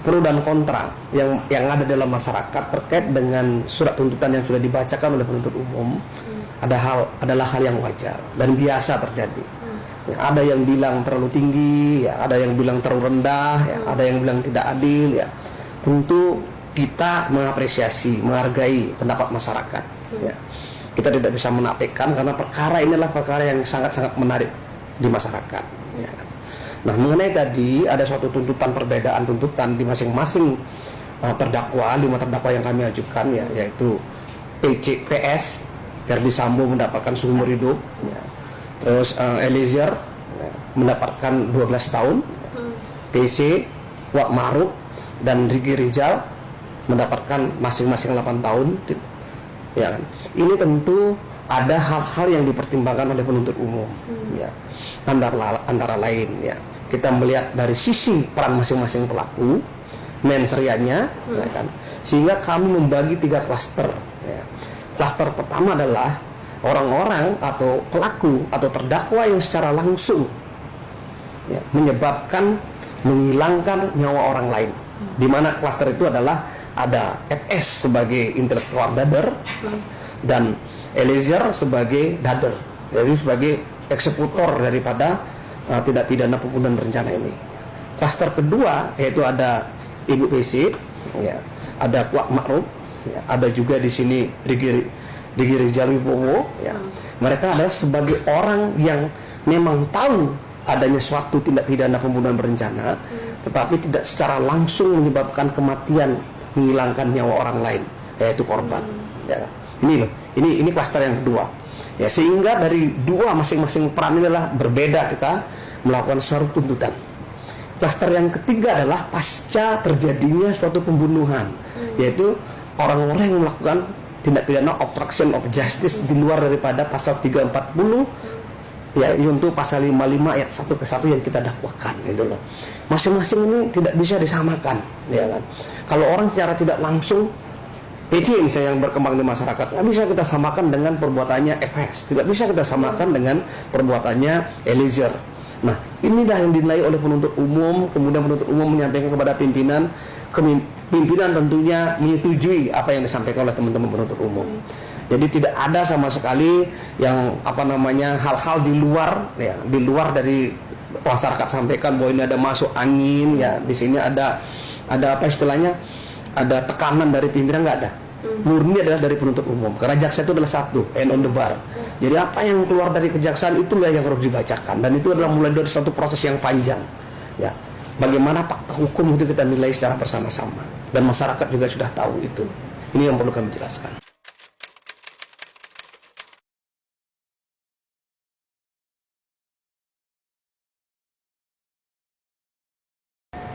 pro dan kontra yang ada dalam masyarakat terkait dengan surat tuntutan yang sudah dibacakan oleh penuntut umum adalah hal yang wajar dan biasa terjadi. Ya, ada yang bilang terlalu tinggi, ya, ada yang bilang terlalu rendah, ya, ada yang bilang tidak adil. Ya, tentu kita mengapresiasi, menghargai pendapat masyarakat. Ya. Kita tidak bisa menafikan karena perkara ini adalah perkara yang sangat-sangat menarik di masyarakat. Ya. Nah, mengenai tadi ada suatu tuntutan, perbedaan tuntutan di masing-masing terdakwa, 5 terdakwa yang kami ajukan, ya, yaitu PS Verdi Sambo mendapatkan seumur hidup, ya. Terus Eliezer mendapatkan 12 tahun, PC, Kuat Ma'ruf dan Riki Rizal mendapatkan masing-masing 8 tahun, ya kan. Ini tentu ada hal-hal yang dipertimbangkan oleh penuntut umum, ya. Antara lain, ya, kita melihat dari sisi peran masing-masing pelaku, mensrianya, ya kan, sehingga kami membagi 3 klaster. Ya. Klaster pertama adalah orang-orang atau pelaku atau terdakwa yang secara langsung, ya, menyebabkan menghilangkan nyawa orang lain. Di mana klaster itu adalah ada FS sebagai intelektual dader dan Eliezer sebagai dader, jadi sebagai eksekutor daripada tindak pidana pembunuhan berencana ini. Klaster kedua yaitu ada Ibu PC, ya, ada Kuat Ma'ruf, ya, ada juga di sini Riki Rizal Wibowo, ya. Mereka adalah sebagai orang yang memang tahu adanya suatu tindak pidana pembunuhan berencana, tetapi tidak secara langsung menyebabkan kematian, menghilangkan nyawa orang lain, yaitu korban. Ya. Ini klaster yang kedua. Ya, sehingga dari 2 masing-masing peran ini adalah berbeda kita melakukan suatu tuntutan. Klaster yang ketiga adalah pasca terjadinya suatu pembunuhan, yaitu orang-orang yang melakukan tindak pidana obstruction of justice di luar daripada pasal 340, ya, untuk pasal 55 ayat 1 ke 1 yang kita dakwakan, gitu loh. Masing-masing ini tidak bisa disamakan, ya kan. Kalau orang secara tidak langsung PC misalnya yang berkembang di masyarakat, nggak bisa kita samakan dengan perbuatannya FS, tidak bisa kita samakan dengan perbuatannya Eliezer. Nah, inilah yang dinilai oleh penuntut umum, kemudian penuntut umum menyampaikan kepada pimpinan, pimpinan tentunya menyetujui apa yang disampaikan oleh teman-teman penuntut umum. Jadi tidak ada sama sekali yang hal-hal di luar, ya, di luar dari masyarakat sampaikan bahwa ini ada masuk angin, ya, di sini ada apa istilahnya, ada tekanan dari pimpinan, nggak ada. Murni adalah dari penuntut umum, karena jaksa itu adalah satu, end on the bar. Jadi apa yang keluar dari kejaksaan itulah yang harus dibacakan, dan itu adalah mulai dari suatu proses yang panjang, ya. Bagaimana fakta hukum itu kita nilai secara bersama-sama, dan masyarakat juga sudah tahu itu. Ini yang perlu kami jelaskan.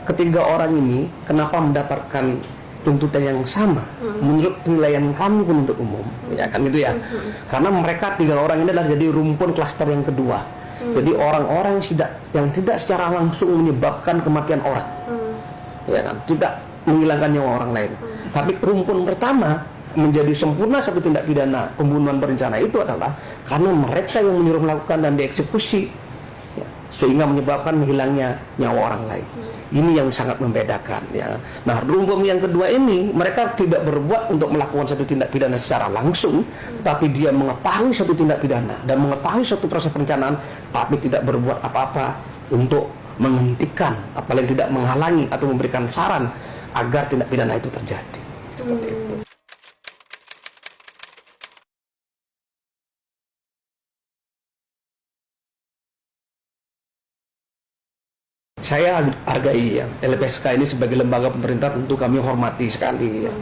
Ketiga orang ini kenapa mendapatkan tuntutan yang sama menurut penilaian kami penuntut umum, ya kan, gitu ya. Karena mereka 3 orang ini adalah jadi rumpun klaster yang kedua. Jadi orang-orang yang tidak secara langsung menyebabkan kematian orang, ya kan, tidak menghilangkan nyawa orang lain. Tapi rumpun pertama menjadi sempurna satu tindak pidana pembunuhan berencana itu adalah karena mereka yang menyuruh melakukan dan dieksekusi, ya, sehingga menyebabkan hilangnya nyawa orang lain. Ini yang sangat membedakan, ya. Nah, rumpun yang kedua ini mereka tidak berbuat untuk melakukan satu tindak pidana secara langsung, tapi dia mengetahui satu tindak pidana dan mengetahui suatu proses perencanaan, tapi tidak berbuat apa-apa untuk menghentikan, apalagi tidak menghalangi atau memberikan saran agar tindak pidana itu terjadi. Seperti itu. Saya hargai, ya, LPSK ini sebagai lembaga pemerintah tentu kami hormati sekali, ya.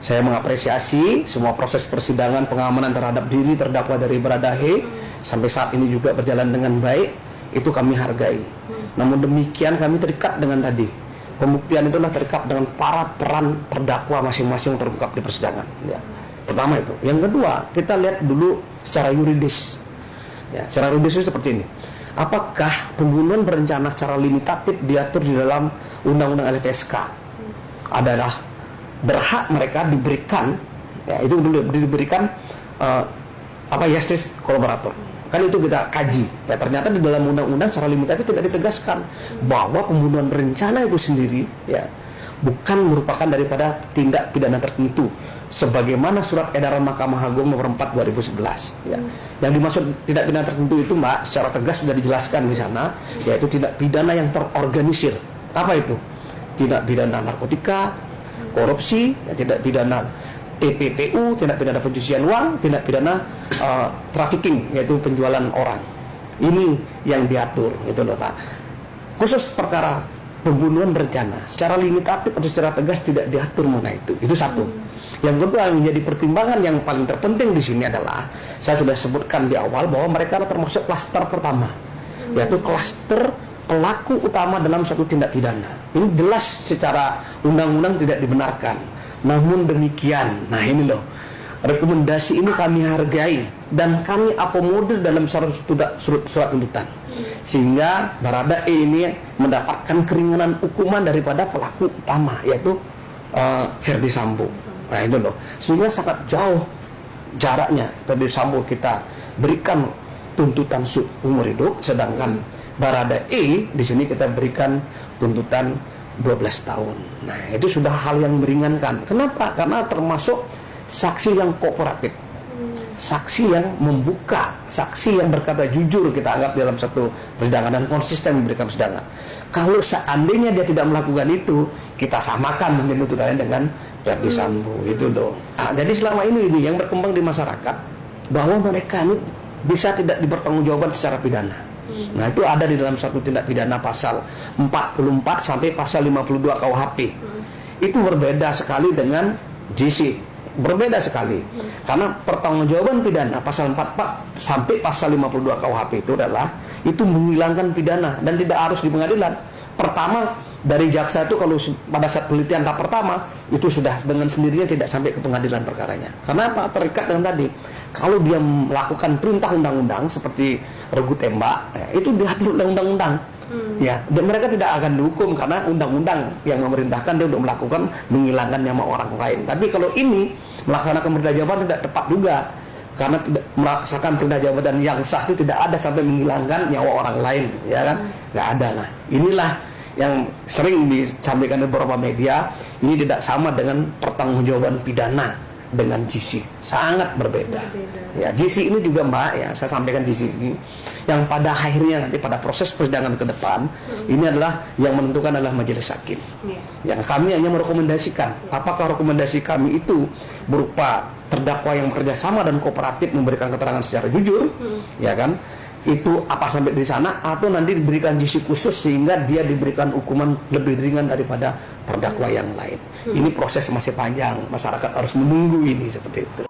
Saya mengapresiasi semua proses persidangan, pengamanan terhadap diri terdakwa dari Baradahe sampai saat ini juga berjalan dengan baik, itu kami hargai. Namun demikian kami terikat dengan tadi, pembuktian itulah terikat dengan para peran terdakwa masing-masing terungkap di persidangan, ya. Pertama itu. Yang kedua, kita lihat dulu secara yuridis, ya. Secara yuridis itu seperti ini. Apakah pembunuhan berencana secara limitatif diatur di dalam Undang-Undang LPSK adalah berhak mereka diberikan, ya, itu diberikan justice kolaborator. Kan itu kita kaji. Ya, ternyata di dalam undang-undang secara limitatif tidak ditegaskan bahwa pembunuhan berencana itu sendiri, ya, bukan merupakan daripada tindak pidana tertentu sebagaimana surat edaran Mahkamah Agung nomor 4 2011 ya. Yang dimaksud tindak pidana tertentu itu Mbak secara tegas sudah dijelaskan di sana, yaitu tindak pidana yang terorganisir. Apa itu? Tindak pidana narkotika, korupsi, ya, tindak pidana TPPU, tindak pidana pencucian uang, tindak pidana trafficking, yaitu penjualan orang. Ini yang diatur gitu loh Pak. Khusus perkara pembunuhan berencana secara limitatif atau secara tegas tidak diatur mengenai itu. Itu satu. Yang kedua yang menjadi pertimbangan yang paling terpenting di sini adalah saya sudah sebutkan di awal bahwa mereka termasuk klaster pertama, yaitu klaster pelaku utama dalam suatu tindak pidana. Ini jelas secara undang-undang tidak dibenarkan. Namun demikian, nah ini loh, rekomendasi ini kami hargai dan kami akomodir dalam surat tuntutan, sehingga Baradae ini mendapatkan keringanan hukuman daripada pelaku utama, yaitu Ferdy Sambo. Nah itu loh, sehingga sangat jauh jaraknya. Ferdy Sambo kita berikan tuntutan seumur hidup, sedangkan Baradae di sini kita berikan tuntutan 12 tahun. Nah itu sudah hal yang meringankan. Kenapa? Karena termasuk saksi yang kooperatif, saksi yang membuka, saksi yang berkata jujur kita anggap dalam satu persidangan dan konsisten memberikan persidangan. Kalau seandainya dia tidak melakukan itu, kita samakan mungkin tuntutannya dengan Ferdy Sambo itu loh. Nah, jadi selama ini yang berkembang di masyarakat bahwa mereka ini bisa tidak dipertanggungjawabkan secara pidana. Nah itu ada di dalam satu tindak pidana pasal 44 sampai pasal 52 KUHP. Itu berbeda sekali dengan JC. Berbeda sekali. Karena pertanggungjawaban pidana pasal 44 sampai pasal 52 KUHP itu adalah itu menghilangkan pidana dan tidak harus di pengadilan. Pertama dari jaksa itu kalau pada saat penelitian tahap pertama itu sudah dengan sendirinya tidak sampai ke pengadilan perkaranya. Karena apa? Terikat dengan tadi. Kalau dia melakukan perintah undang-undang seperti regu tembak, ya, itu diatur oleh undang-undang. Ya, dan mereka tidak akan dihukum karena undang-undang yang memerintahkan dia untuk melakukan menghilangkan nyawa orang lain. Tapi kalau ini melaksanakan perintah jabatan tidak tepat juga. Karena tidak melaksanakan perintah jabatan yang sah itu tidak ada sampai menghilangkan nyawa orang lain, ya kan? Nggak ada. Nah, inilah yang sering disampaikan di beberapa media, ini tidak sama dengan pertanggungjawaban pidana dengan GC, sangat berbeda. Ya, GC ini juga Mbak, ya saya sampaikan GC ini yang pada akhirnya nanti pada proses persidangan ke depan ini adalah yang menentukan adalah majelis hakim. Yang kami hanya merekomendasikan, apakah rekomendasi kami itu berupa terdakwa yang bekerja sama dan kooperatif memberikan keterangan secara jujur, ya kan? Itu apa sampai di sana atau nanti diberikan GC khusus sehingga dia diberikan hukuman lebih ringan daripada terdakwa yang lain. Ini proses masih panjang, masyarakat harus menunggu ini seperti itu.